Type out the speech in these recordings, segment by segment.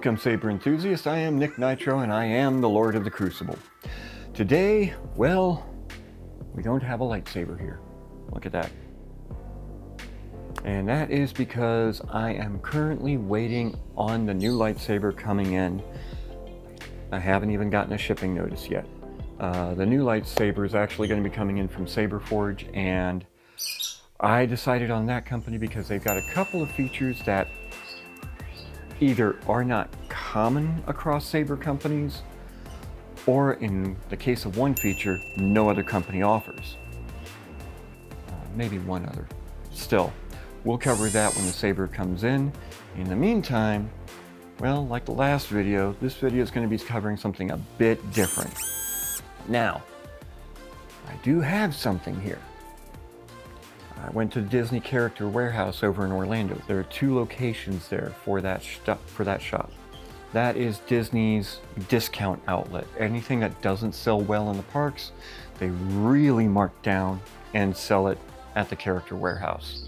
Welcome, saber enthusiasts. I am Nick Nitro, and I am the Lord of the Crucible. Today, well, we don't have a lightsaber here. Look at that. And that is because I am currently waiting on the new lightsaber coming in. I haven't even gotten a shipping notice yet. The new lightsaber is actually going to be coming in from Saberforge, and I decided on that company because they've got a couple of features that either are not common across saber companies, or in the case of one feature, no other company offers. Maybe one other. Still, we'll cover that when the saber comes in. In the meantime, well, like the last video, this video is going to be covering something a bit different. Now, I do have something here. I went to the Disney Character Warehouse over in Orlando. There are two locations there for that shop. That is Disney's discount outlet. Anything that doesn't sell well in the parks, they really mark down and sell it at the Character Warehouse.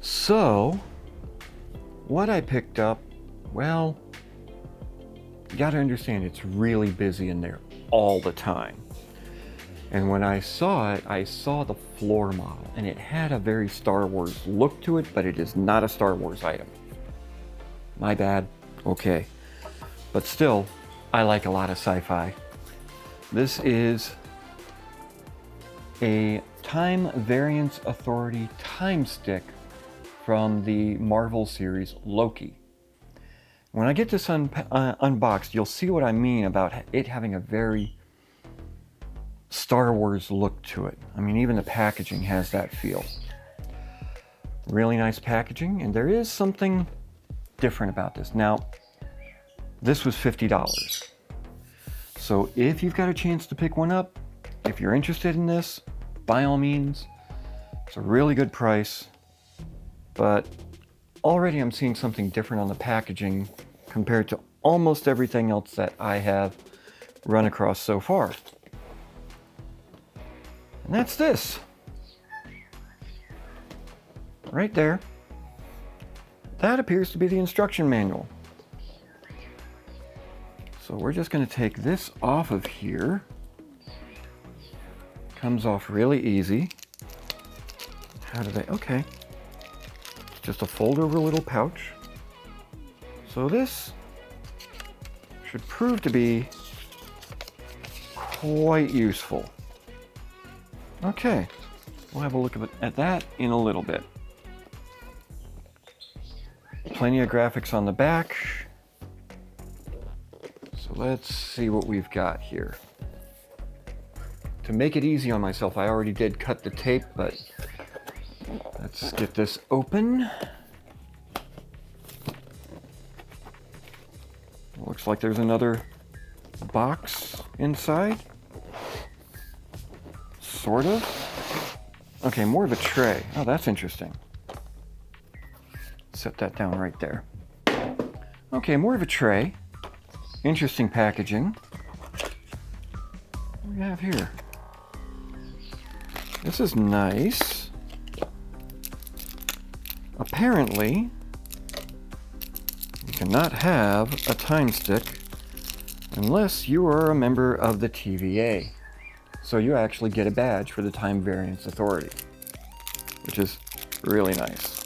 So, what I picked up, well, you gotta understand it's really busy in there all the time. And when I saw it, I saw the floor model, and it had a very Star Wars look to it, but it is not a Star Wars item. My bad. Okay. But still, I like a lot of sci-fi. This is a Time Variance Authority time stick from the Marvel series Loki. When I get this unboxed, you'll see what I mean about it having a very Star Wars look to it. I mean, even the packaging has that feel. Really nice packaging, and there is something different about this. Now, this was $50. So if you've got a chance to pick one up, if you're interested in this, by all means, it's a really good price. But already I'm seeing something different on the packaging compared to almost everything else that I have run across so far. And that's this. Right there. That appears to be the instruction manual. So we're just going to take this off of here. Comes off really easy. How do they? Okay. Just a fold over little pouch. So this should prove to be quite useful. Okay, we'll have a look at that in a little bit. Plenty of graphics on the back. So let's see what we've got here. To make it easy on myself, I already did cut the tape, but let's get this open. Looks like there's another box inside. Sort of. Okay, more of a tray. Oh, that's interesting. Set that down right there. Okay, more of a tray. Interesting packaging. What do we have here? This is nice. Apparently, you cannot have a time stick unless you are a member of the TVA. So you actually get a badge for the Time Variance Authority, which is really nice.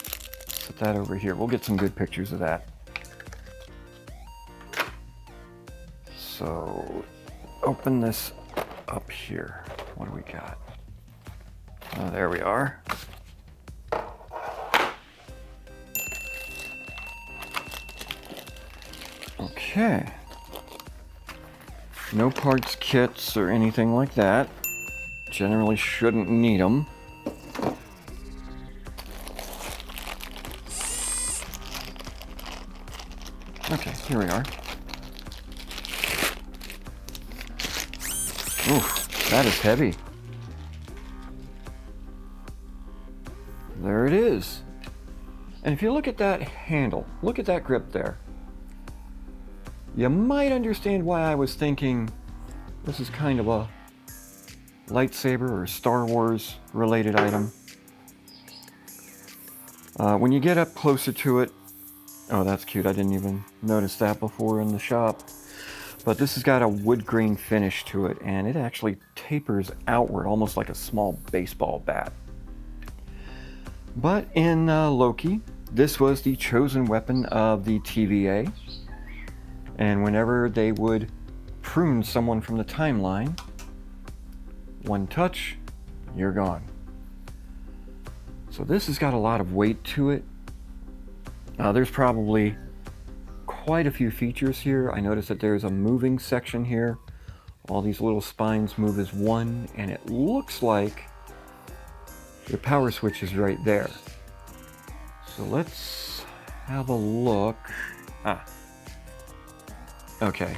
Put that over here. We'll get some good pictures of that. So open this up here. What do we got? Oh, there we are. Okay. No parts kits or anything like that. Generally shouldn't need them. Okay, here we are. Oof, that is heavy. There it is. And if you look at that handle, look at that grip there. You might understand why I was thinking this is kind of a lightsaber or Star Wars related item. When you get up closer to it, Oh, that's cute. I didn't even notice that before in the shop. But this has got a wood grain finish to it, and it actually tapers outward, almost like a small baseball bat. But in Loki, this was the chosen weapon of the TVA. And whenever they would prune someone from the timeline, one touch, you're gone. So this has got a lot of weight to it. There's probably quite a few features here. I noticed that there's a moving section here. All these little spines move as one, and it looks like your power switch is right there. So let's have a look. Okay.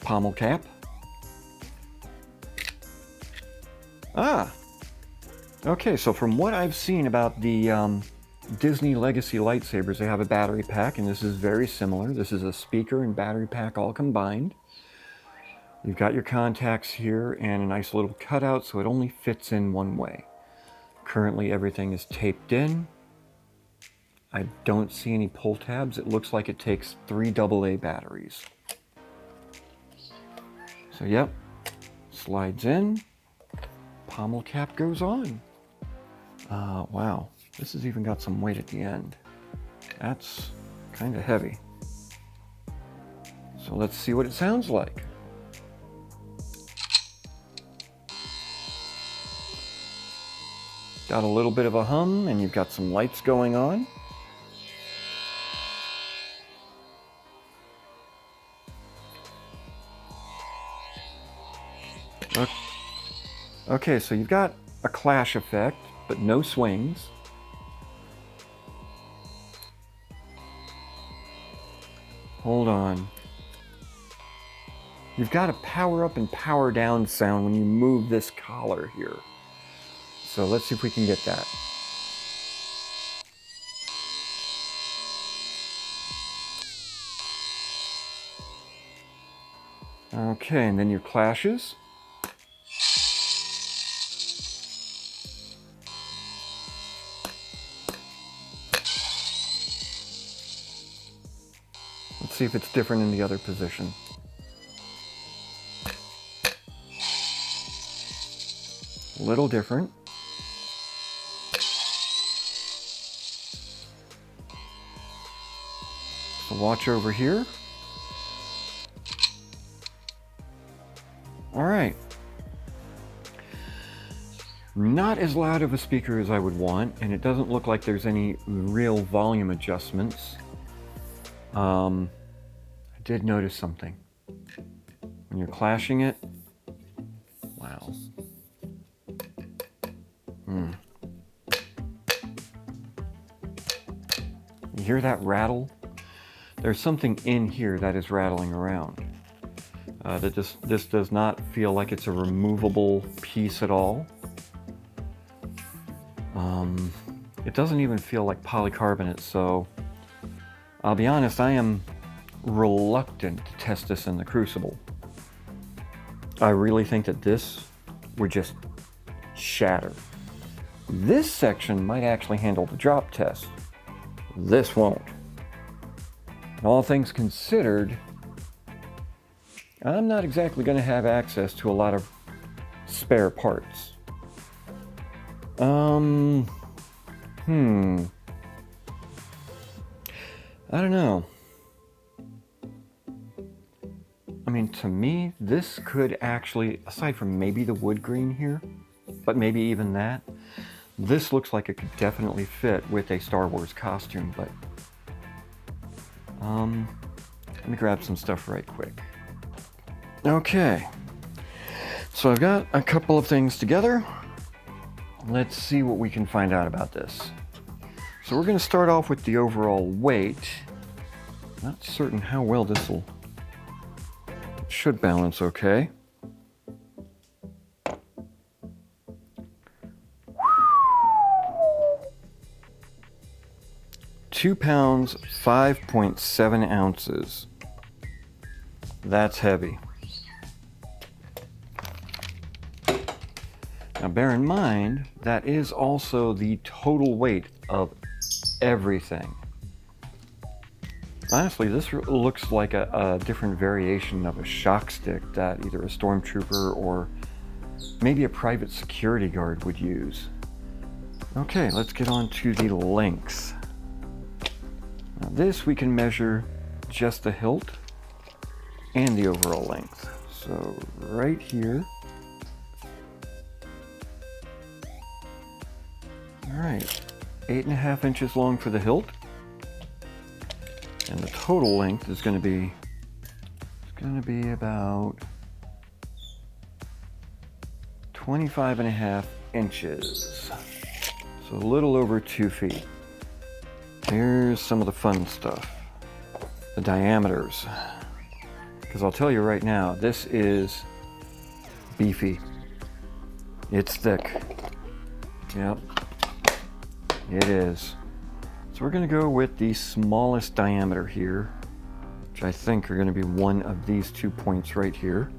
Pommel cap. Okay, so from what I've seen about the Disney Legacy lightsabers, they have a battery pack, and this is very similar. This is a speaker and battery pack all combined. You've got your contacts here and a nice little cutout, so it only fits in one way. Currently everything is taped in. I don't see any pull tabs. It looks like it takes 3 AA batteries. So yep, slides in, pommel cap goes on. Wow, this has even got some weight at the end. That's kind of heavy. So let's see what it sounds like. Got a little bit of a hum, and you've got some lights going on. Okay, so you've got a clash effect, but no swings. Hold on. You've got a power up and power down sound when you move this collar here. So let's see if we can get that. Okay, and then your clashes. Let's see if it's different in the other position. A little different. So watch over here. All right. Not as loud of a speaker as I would want, and it doesn't look like there's any real volume adjustments. I did notice something. When you're clashing it, wow. You hear that rattle? There's something in here that is rattling around. This does not feel like it's a removable piece at all. It doesn't even feel like polycarbonate, so I'll be honest, I am reluctant to test this in the Crucible. I really think that this would just shatter. This section might actually handle the drop test. This won't. And all things considered, I'm not exactly going to have access to a lot of spare parts. I don't know. I mean, to me, this could actually, aside from maybe the wood grain here, but maybe even that, this looks like it could definitely fit with a Star Wars costume, but let me grab some stuff right quick. Okay, so I've got a couple of things together. Let's see what we can find out about this. So we're going to start off with the overall weight. Not certain how well this will, should balance okay. £2, 5.7 ounces. That's heavy. Now bear in mind, that is also the total weight of everything. Honestly, this looks like a different variation of a shock stick that either a stormtrooper or maybe a private security guard would use. Okay, let's get on to the lengths. Now this we can measure just the hilt and the overall length. So right here. All right, 8.5 inches long for the hilt. And the total length is going to be about 25.5 inches. So a little over 2 feet. Here's some of the fun stuff. The diameters. Because I'll tell you right now, this is beefy. It's thick. Yep, it is. So we're going to go with the smallest diameter here, which I think are going to be one of these 2 points right here.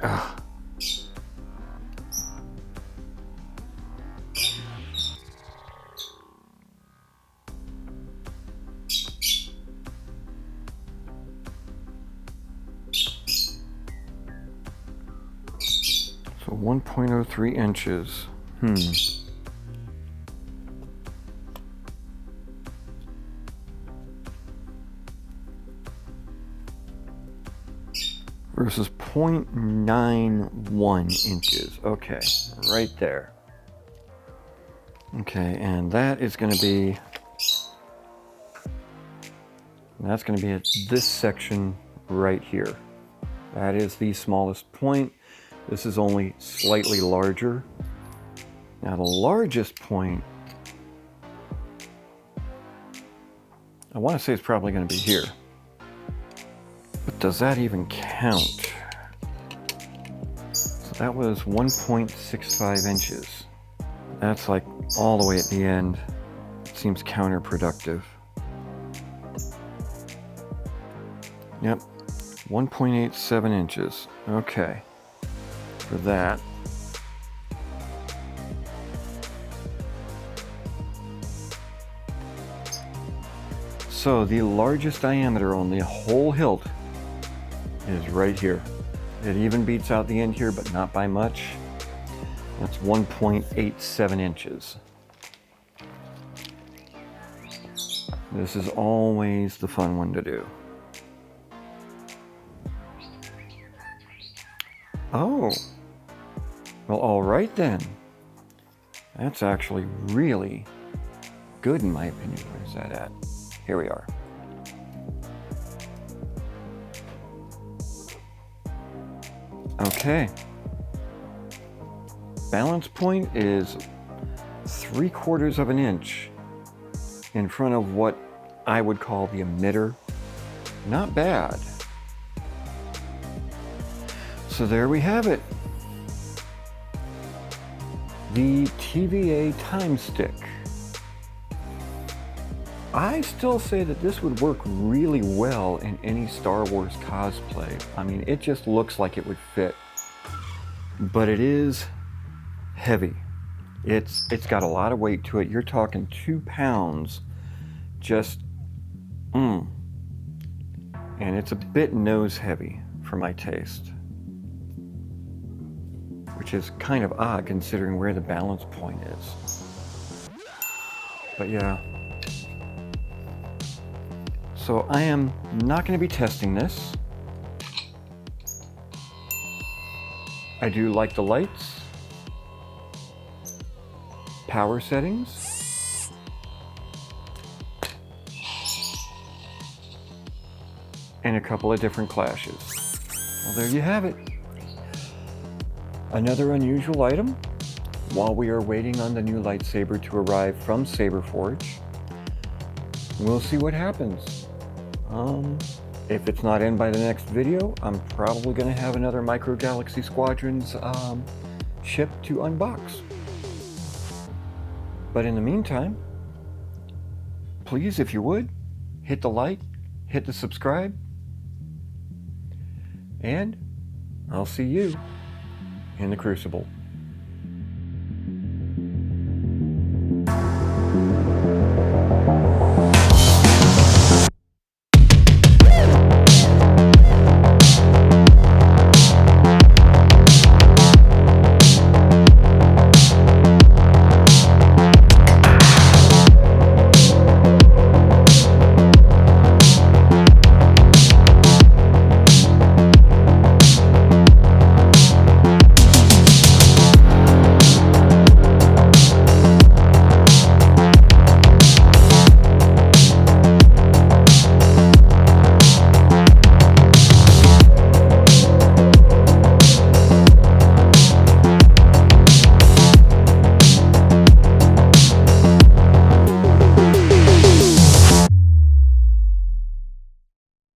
Ugh. So 1.03 inches. Versus 0.91 inches. Okay, right there. Okay, and that is going to be, that's going to be at this section right here. That is the smallest point. This is only slightly larger. Now the largest point, I want to say it's probably going to be here. But does that even count? So that was 1.65 inches. That's like all the way at the end. It seems counterproductive. Yep, 1.87 inches. Okay, for that. So the largest diameter on the whole hilt is right here. It even beats out the end here, but not by much. That's 1.87 inches. This is always the fun one to do. Oh, well, all right then. That's actually really good in my opinion. Where's that at? Here we are. Okay. Balance point is 3/4 of an inch in front of what I would call the emitter. Not bad. So there we have it. The TVA time stick. I still say that this would work really well in any Star Wars cosplay. I mean, it just looks like it would fit. But it is heavy. It's got a lot of weight to it. You're talking 2 pounds. Just, And it's a bit nose heavy for my taste. Which is kind of odd considering where the balance point is. But yeah. So I am not going to be testing this. I do like the lights, power settings, and a couple of different clashes. Well, there you have it. Another unusual item while we are waiting on the new lightsaber to arrive from Saberforge. We'll see what happens. If it's not in by the next video, I'm probably going to have another Micro Galaxy Squadrons ship to unbox. But in the meantime, please, if you would, hit the like, hit the subscribe, and I'll see you in the Crucible.